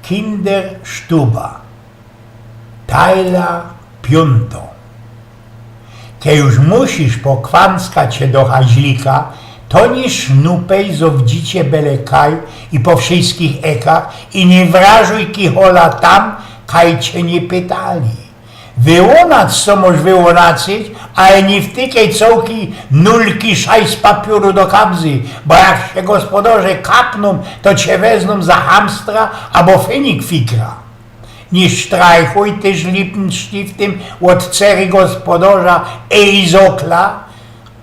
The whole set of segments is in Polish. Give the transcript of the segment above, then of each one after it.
Kinderstuba, tajla piąto. Kiedy już musisz pokwanskać się do haźlika, to nie sznupej zowdzicie bele kaj i po wszystkich ekach i nie wrażuj kichola tam, kaj cię nie pytali. Wyłonać co możesz wyłonaczyć, ale nie wtykaj cołki nulki szaj z papieru do kabzy, bo jak się gospodarze kapną, to cię wezmą za hamstra albo fenik fikra. Nie strajchuj też lipnym sztiftem od cery gospodarza Ejzokla,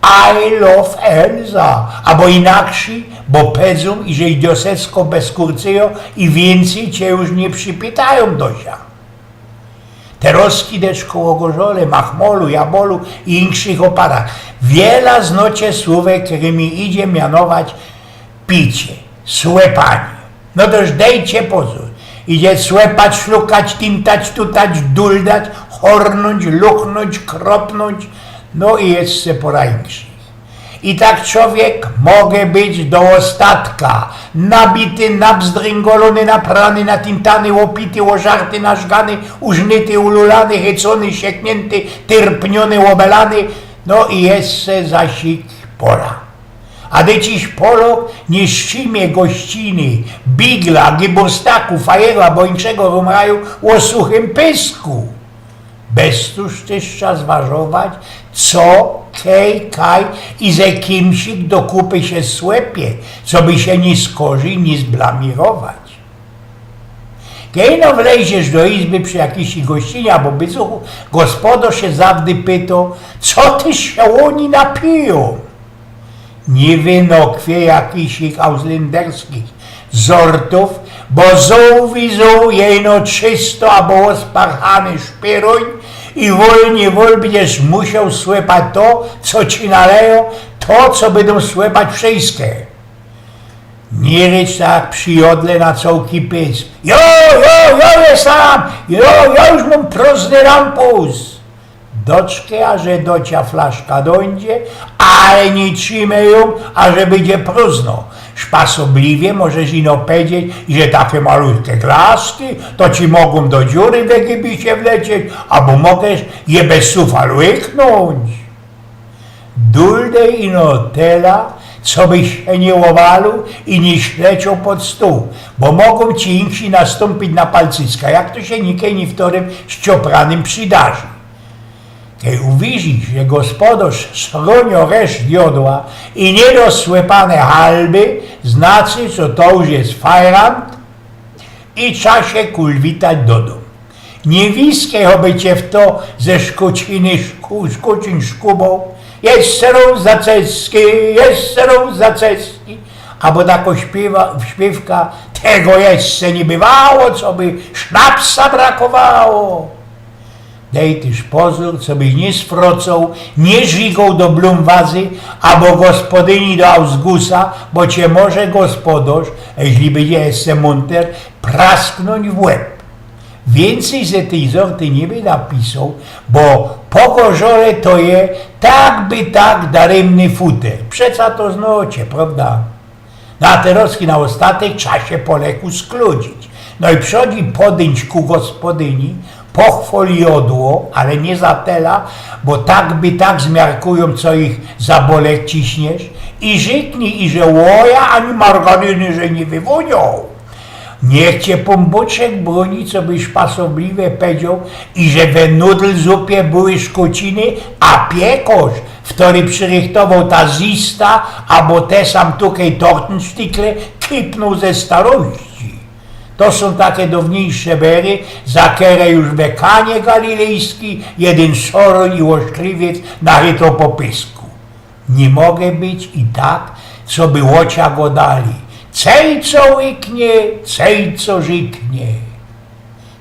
I love Elza, albo inaksi, bo pedzą i że idiosecko bezkurcyjo i więcej cię już nie przypytają dosia. Teroski też koło Gorzole, Machmolu, Jabolu i innych oparach. Wiele znocie słówek, którymi idzie mianować picie, słepanie. No toż dejcie pozór. Idzie słepać, szlukać, tintać, tutać, duldać, hornąć, luchnąć, kropnąć, no i jeszcze porańszy. I tak człowiek może być do ostatka, nabity, nabzdringolony, naprany, natintany, łopity, ożarty, nażgany, użnyty, ululany, hycony, sieknięty, tyrpniony, obelany, no i jeszcze zasik pora. A dyciś polok nie ścimie gościny, bigla, giburstaku, fajera, bo inczego rumraju o suchym pysku. Bez tuż też trzeba zważować, co, kej, kaj i ze kimsik do kupy się słepie, co by się nie skorzy, nie zblamirować. Kiedy no wleziesz do izby przy jakiejś gościnie albo bycuchu, gospodarz się zawdy pytał, co ty się oni napiją? Nie wynokwie jakichś auslinderskich zortów, bo zołwizą jeno czysto albo osparchany szpiroń i wolnie będziesz musiał słepać to, co ci naleją, to, co będą słepać wszystkie. Nie rycz tak przy jodle na cołki pys. Jo jest tam, ja już mam prosny rampus. Doczkę, a że docia flaszka dojdzie, ale nie trzymaj ją, a że będzie próżno. Szpasobliwie możesz ino powiedzieć, że takie malutkie glaski, to ci mogą do dziury w Egibicie wlecieć, albo możesz je bez sufa łyknąć. Duldej ino tela, co byś się nie łowalu i nie śleciał pod stół, bo mogą ci insi nastąpić na palcyska, jak to się nikiej nie wtorym ściopranym przydarzy. Kiedy uwidzisz, że gospodarz schronio reszt jodła i niedosłepane halby, znaczy, że to już jest fajrant i trzeba się kulwitać do domu. Nie wiskie by cię w to ze szkucin szkubą, jeszcze raz za ceski, albo taką śpiewka, tego jeszcze nie bywało, co by sznapsa brakowało. Dej tyż pozór, co byś nie sfrocał, nie żigał do blumwazy, albo gospodyni do Ausgusa, bo cię może gospodarz, jeśli będzie jeszcze munter, prasknąć w łeb. Więcej ze tej zorty nie by napisał, bo po Gorzole to je tak by tak daremny futer. Przeca to znocie, prawda? Na teroski na ostatek trzeba się po leku skludzić. No i przychodzi podęć ku gospodyni, pochwoli jodło, ale nie zatela, bo tak by tak zmiarkują, co ich za bolek ciśniesz i żyknij, i że łoja, ani margaryny, że nie wywonią. Niech cię pomboczek broni, co byś pasobliwie powiedział, i że we nudl zupie były szkociny, a piekosz, w który przyrychtował ta zista, albo te sam tukej tortensztykle, kypnął ze starości. To są takie dawniejsze bery, za które już w Kanie galilejski jeden szoroń i łoszkliwiec naryto po pysku. Nie mogę być i tak, co by łocia go dali. Cej co łyknie, cej co żyknie.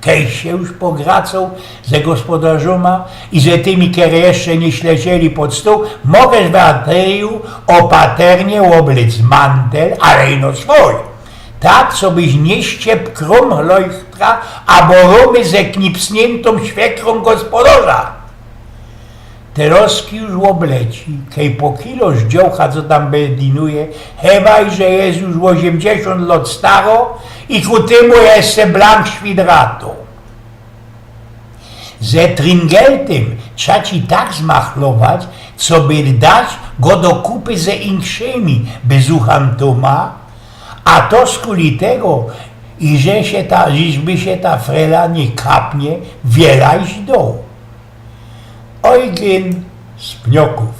Kiedy się już pogracał ze gospodarzoma i ze tymi, które jeszcze nie śledzieli pod stół, mogesz w arteriu opaternie oblec mantel, ale ino swój. Tak, co byś nie ściep krum lojstra, albo rumy ze knipsniętą świekrą gospodarza. te roski już obleci, kej po kiloż dziołcha, co tam bedinuje, hewaj, że jest już 80 lat staro i ku temu jeszcze blank świdratu. Ze Tringeltem trzeba ci tak zmachlować, co by dać go do kupy ze inkszymi bezuchantoma, a to z kuli tego, i żeśmy się ta frela nie kapnie, wielajś do. Eugen z Pnioków.